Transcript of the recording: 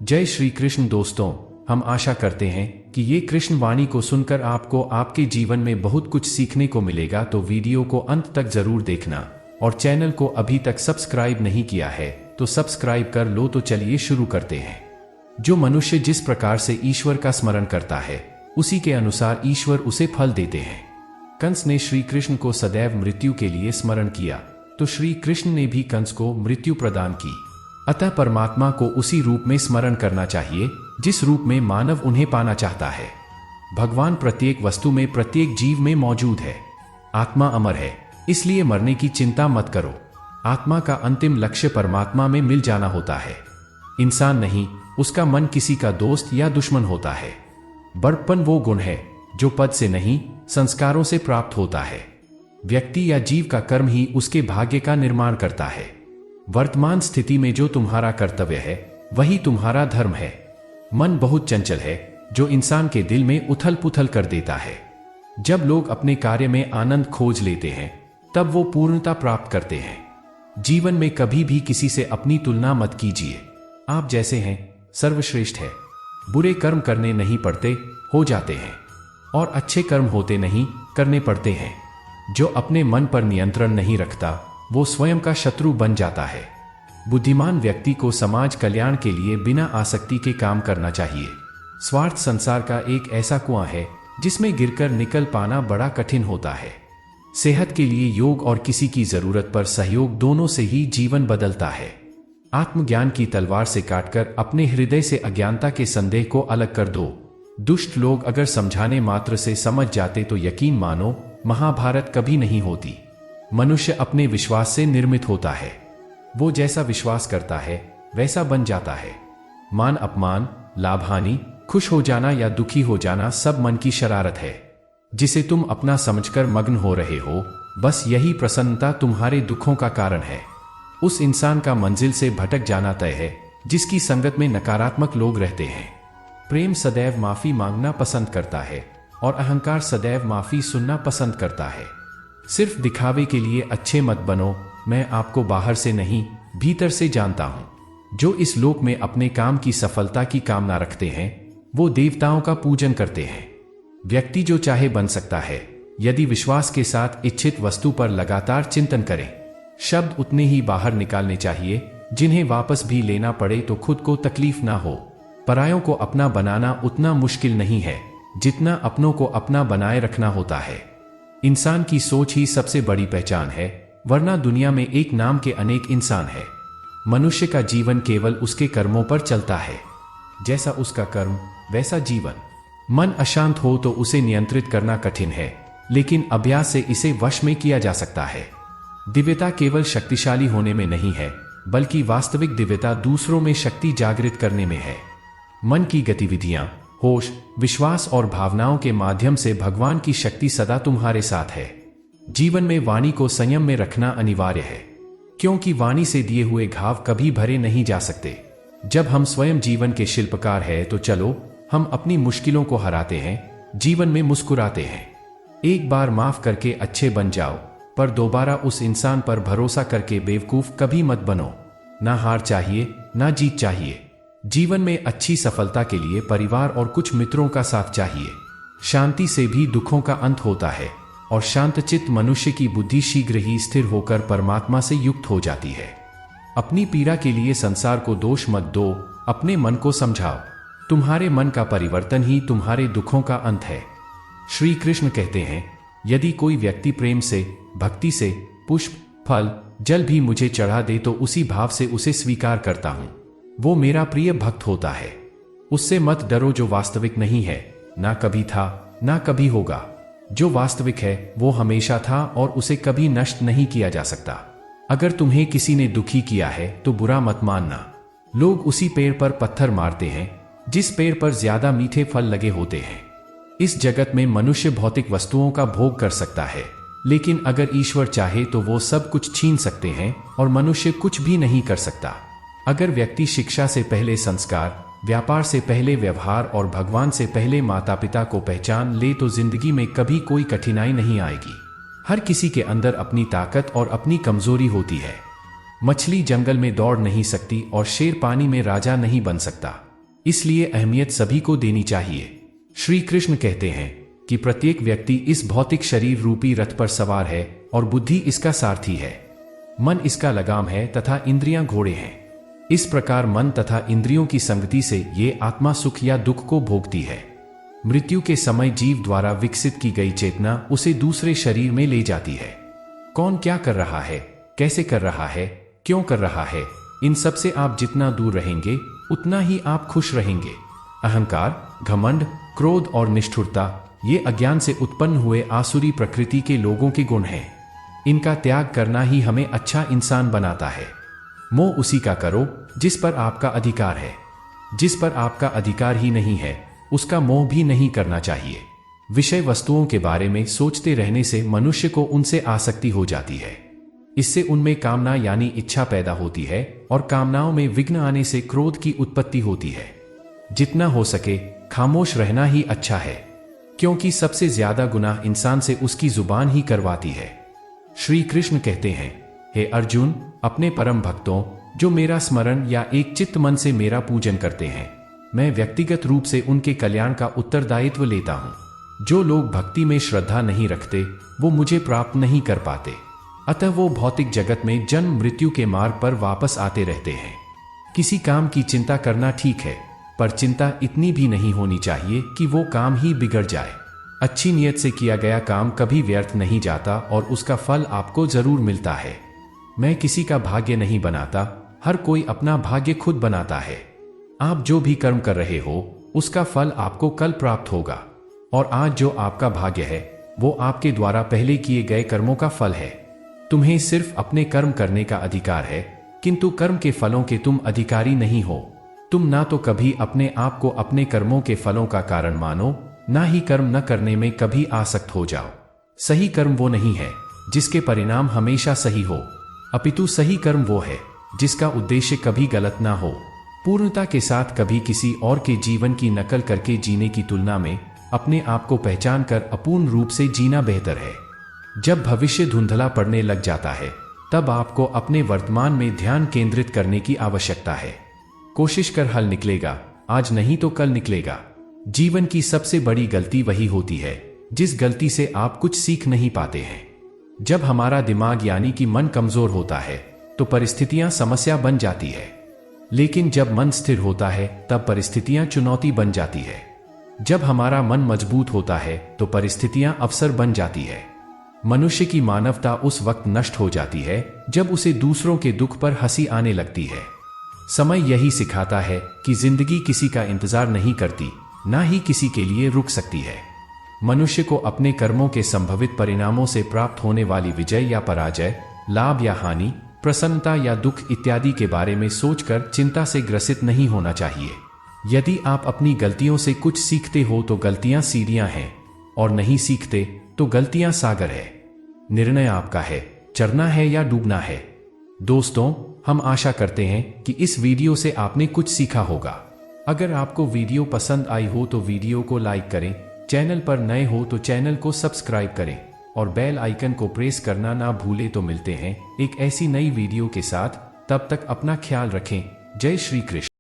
जय श्री कृष्ण दोस्तों, हम आशा करते हैं कि ये कृष्ण वाणी को सुनकर आपको आपके जीवन में बहुत कुछ सीखने को मिलेगा। तो वीडियो को अंत तक जरूर देखना और चैनल को अभी तक सब्सक्राइब नहीं किया है तो सब्सक्राइब कर लो। तो चलिए शुरू करते हैं। जो मनुष्य जिस प्रकार से ईश्वर का स्मरण करता है उसी के अनुसार ईश्वर उसे फल देते हैं। कंस ने श्री कृष्ण को सदैव मृत्यु के लिए स्मरण किया तो श्री कृष्ण ने भी कंस को मृत्यु प्रदान की। अतः परमात्मा को उसी रूप में स्मरण करना चाहिए जिस रूप में मानव उन्हें पाना चाहता है। भगवान प्रत्येक वस्तु में, प्रत्येक जीव में मौजूद है। आत्मा अमर है, इसलिए मरने की चिंता मत करो। आत्मा का अंतिम लक्ष्य परमात्मा में मिल जाना होता है। इंसान नहीं, उसका मन किसी का दोस्त या दुश्मन होता है। बड़प्पन वो गुण है जो पद से नहीं, संस्कारों से प्राप्त होता है। व्यक्ति या जीव का कर्म ही उसके भाग्य का निर्माण करता है। वर्तमान स्थिति में जो तुम्हारा कर्तव्य है वही तुम्हारा धर्म है। मन बहुत चंचल है जो इंसान के दिल में उथल पुथल कर देता है। जब लोग अपने कार्य में आनंद खोज लेते हैं तब वो पूर्णता प्राप्त करते हैं। जीवन में कभी भी किसी से अपनी तुलना मत कीजिए। आप जैसे हैं सर्वश्रेष्ठ है। बुरे कर्म करने नहीं पड़ते, हो जाते हैं, और अच्छे कर्म होते नहीं, करने पड़ते हैं। जो अपने मन पर नियंत्रण नहीं रखता वो स्वयं का शत्रु बन जाता है। बुद्धिमान व्यक्ति को समाज कल्याण के लिए बिना आसक्ति के काम करना चाहिए। स्वार्थ संसार का एक ऐसा कुआं है जिसमें गिरकर निकल पाना बड़ा कठिन होता है। सेहत के लिए योग और किसी की जरूरत पर सहयोग, दोनों से ही जीवन बदलता है। आत्मज्ञान की तलवार से काटकर अपने हृदय से अज्ञानता के संदेह को अलग कर दो। दुष्ट लोग अगर समझाने मात्र से समझ जाते तो यकीन मानो महाभारत कभी नहीं होती। मनुष्य अपने विश्वास से निर्मित होता है। वो जैसा विश्वास करता है वैसा बन जाता है। मान अपमान, लाभ हानि, खुश हो जाना या दुखी हो जाना सब मन की शरारत है जिसे तुम अपना समझकर मग्न हो रहे हो। बस यही प्रसन्नता तुम्हारे दुखों का कारण है। उस इंसान का मंजिल से भटक जाना तय है जिसकी संगत में नकारात्मक लोग रहते हैं। प्रेम सदैव माफी मांगना पसंद करता है और अहंकार सदैव माफी सुनना पसंद करता है। सिर्फ दिखावे के लिए अच्छे मत बनो। मैं आपको बाहर से नहीं, भीतर से जानता हूं। जो इस लोक में अपने काम की सफलता की कामना रखते हैं वो देवताओं का पूजन करते हैं। व्यक्ति जो चाहे बन सकता है यदि विश्वास के साथ इच्छित वस्तु पर लगातार चिंतन करें। शब्द उतने ही बाहर निकालने चाहिए जिन्हें वापस भी लेना पड़े तो खुद को तकलीफ ना हो। परायों को अपना बनाना उतना मुश्किल नहीं है जितना अपनों को अपना बनाए रखना होता है। इंसान की सोच ही सबसे बड़ी पहचान है, वरना दुनिया में एक नाम के अनेक इंसान है। मनुष्य का जीवन केवल उसके कर्मों पर चलता है। जैसा उसका कर्म वैसा जीवन। मन अशांत हो तो उसे नियंत्रित करना कठिन है, लेकिन अभ्यास से इसे वश में किया जा सकता है। दिव्यता केवल शक्तिशाली होने में नहीं है, बल्कि वास्तविक दिव्यता दूसरों में शक्ति जागृत करने में है। मन की गतिविधियां, होश, विश्वास और भावनाओं के माध्यम से भगवान की शक्ति सदा तुम्हारे साथ है। जीवन में वाणी को संयम में रखना अनिवार्य है, क्योंकि वाणी से दिए हुए घाव कभी भरे नहीं जा सकते। जब हम स्वयं जीवन के शिल्पकार हैं तो चलो हम अपनी मुश्किलों को हराते हैं, जीवन में मुस्कुराते हैं। एक बार माफ करके अच्छे बन जाओ, पर दोबारा उस इंसान पर भरोसा करके बेवकूफ कभी मत बनो। ना हार चाहिए ना जीत चाहिए। जीवन में अच्छी सफलता के लिए परिवार और कुछ मित्रों का साथ चाहिए। शांति से भी दुखों का अंत होता है और शांतचित्त मनुष्य की बुद्धि शीघ्र ही स्थिर होकर परमात्मा से युक्त हो जाती है। अपनी पीड़ा के लिए संसार को दोष मत दो, अपने मन को समझाओ। तुम्हारे मन का परिवर्तन ही तुम्हारे दुखों का अंत है। श्री कृष्ण कहते हैं, यदि कोई व्यक्ति प्रेम से, भक्ति से पुष्प, फल, जल भी मुझे चढ़ा दे तो उसी भाव से उसे स्वीकार करता हूं। वो मेरा प्रिय भक्त होता है। उससे मत डरो जो वास्तविक नहीं है, ना कभी था ना कभी होगा। जो वास्तविक है वो हमेशा था और उसे कभी नष्ट नहीं किया जा सकता। अगर तुम्हें किसी ने दुखी किया है तो बुरा मत मानना। लोग उसी पेड़ पर पत्थर मारते हैं जिस पेड़ पर ज्यादा मीठे फल लगे होते हैं। इस जगत में मनुष्य भौतिक वस्तुओं का भोग कर सकता है, लेकिन अगर ईश्वर चाहे तो वो सब कुछ छीन सकते हैं और मनुष्य कुछ भी नहीं कर सकता। अगर व्यक्ति शिक्षा से पहले संस्कार, व्यापार से पहले व्यवहार और भगवान से पहले माता पिता को पहचान ले तो जिंदगी में कभी कोई कठिनाई नहीं आएगी। हर किसी के अंदर अपनी ताकत और अपनी कमजोरी होती है। मछली जंगल में दौड़ नहीं सकती और शेर पानी में राजा नहीं बन सकता। इसलिए अहमियत सभी को देनी चाहिए। श्री कृष्ण कहते हैं कि प्रत्येक व्यक्ति इस भौतिक शरीर रूपी रथ पर सवार है और बुद्धि इसका सारथी है। मन इसका लगाम है तथा इंद्रियां घोड़े हैं। इस प्रकार मन तथा इंद्रियों की संगति से ये आत्मा सुख या दुख को भोगती है। मृत्यु के समय जीव द्वारा विकसित की गई चेतना उसे दूसरे शरीर में ले जाती है। कौन क्या कर रहा है, कैसे कर रहा है, क्यों कर रहा है, इन सब से आप जितना दूर रहेंगे उतना ही आप खुश रहेंगे। अहंकार, घमंड, क्रोध और निष्ठुरता ये अज्ञान से उत्पन्न हुए आसुरी प्रकृति के लोगों के गुण हैं। इनका त्याग करना ही हमें अच्छा इंसान बनाता है। मोह उसी का करो जिस पर आपका अधिकार है। जिस पर आपका अधिकार ही नहीं है उसका मोह भी नहीं करना चाहिए। विषय वस्तुओं के बारे में सोचते रहने से मनुष्य को उनसे आसक्ति हो जाती है। इससे उनमें कामना यानी इच्छा पैदा होती है और कामनाओं में विघ्न आने से क्रोध की उत्पत्ति होती है। जितना हो सके खामोश रहना ही अच्छा है, क्योंकि सबसे ज्यादा गुनाह इंसान से उसकी जुबान ही करवाती है। श्री कृष्ण कहते हैं, हे अर्जुन, अपने परम भक्तों जो मेरा स्मरण या एक चित्त मन से मेरा पूजन करते हैं, मैं व्यक्तिगत रूप से उनके कल्याण का उत्तरदायित्व लेता हूं। जो लोग भक्ति में श्रद्धा नहीं रखते वो मुझे प्राप्त नहीं कर पाते, अतः वो भौतिक जगत में जन्म मृत्यु के मार्ग पर वापस आते रहते हैं। किसी काम की चिंता करना ठीक है, पर चिंता इतनी भी नहीं होनी चाहिए कि वो काम ही बिगड़ जाए। अच्छी नियत से किया गया काम कभी व्यर्थ नहीं जाता और उसका फल आपको जरूर मिलता है। मैं किसी का भाग्य नहीं बनाता, हर कोई अपना भाग्य खुद बनाता है। आप जो भी कर्म कर रहे हो उसका फल आपको कल प्राप्त होगा, और आज जो आपका भाग्य है वो आपके द्वारा पहले किए गए कर्मों का फल है। तुम्हें सिर्फ अपने कर्म करने का अधिकार है, किंतु कर्म के फलों के तुम अधिकारी नहीं हो। तुम ना तो कभी अपने आप को अपने कर्मों के फलों का कारण मानो, ना ही कर्म न करने में कभी आसक्त हो जाओ। सही कर्म वो नहीं है जिसके परिणाम हमेशा सही हो, अपितु सही कर्म वो है जिसका उद्देश्य कभी गलत ना हो। पूर्णता के साथ कभी किसी और के जीवन की नकल करके जीने की तुलना में अपने आप को पहचान कर अपूर्ण रूप से जीना बेहतर है। जब भविष्य धुंधला पड़ने लग जाता है तब आपको अपने वर्तमान में ध्यान केंद्रित करने की आवश्यकता है। कोशिश कर हल निकलेगा, आज नहीं तो कल निकलेगा। जीवन की सबसे बड़ी गलती वही होती है जिस गलती से आप कुछ सीख नहीं पाते हैं। जब हमारा दिमाग यानी कि मन कमजोर होता है तो परिस्थितियां समस्या बन जाती है, लेकिन जब मन स्थिर होता है तब परिस्थितियां चुनौती बन जाती है। जब हमारा मन मजबूत होता है तो परिस्थितियां अवसर बन जाती है। मनुष्य की मानवता उस वक्त नष्ट हो जाती है जब उसे दूसरों के दुख पर हंसी आने लगती है। समय यही सिखाता है कि जिंदगी किसी का इंतजार नहीं करती, ना ही किसी के लिए रुक सकती है। मनुष्य को अपने कर्मों के संभवित परिणामों से प्राप्त होने वाली विजय या पराजय, लाभ या हानि, प्रसन्नता या दुख इत्यादि के बारे में सोचकर चिंता से ग्रसित नहीं होना चाहिए। यदि आप अपनी गलतियों से कुछ सीखते हो तो गलतियां सीढ़ियां हैं, और नहीं सीखते तो गलतियां सागर है। निर्णय आपका है, चढ़ना है या डूबना है। दोस्तों, हम आशा करते हैं कि इस वीडियो से आपने कुछ सीखा होगा। अगर आपको वीडियो पसंद आई हो तो वीडियो को लाइक करें, चैनल पर नए हो तो चैनल को सब्सक्राइब करें और बेल आइकन को प्रेस करना ना भूलें। तो मिलते हैं एक ऐसी नई वीडियो के साथ, तब तक अपना ख्याल रखें। जय श्री कृष्ण।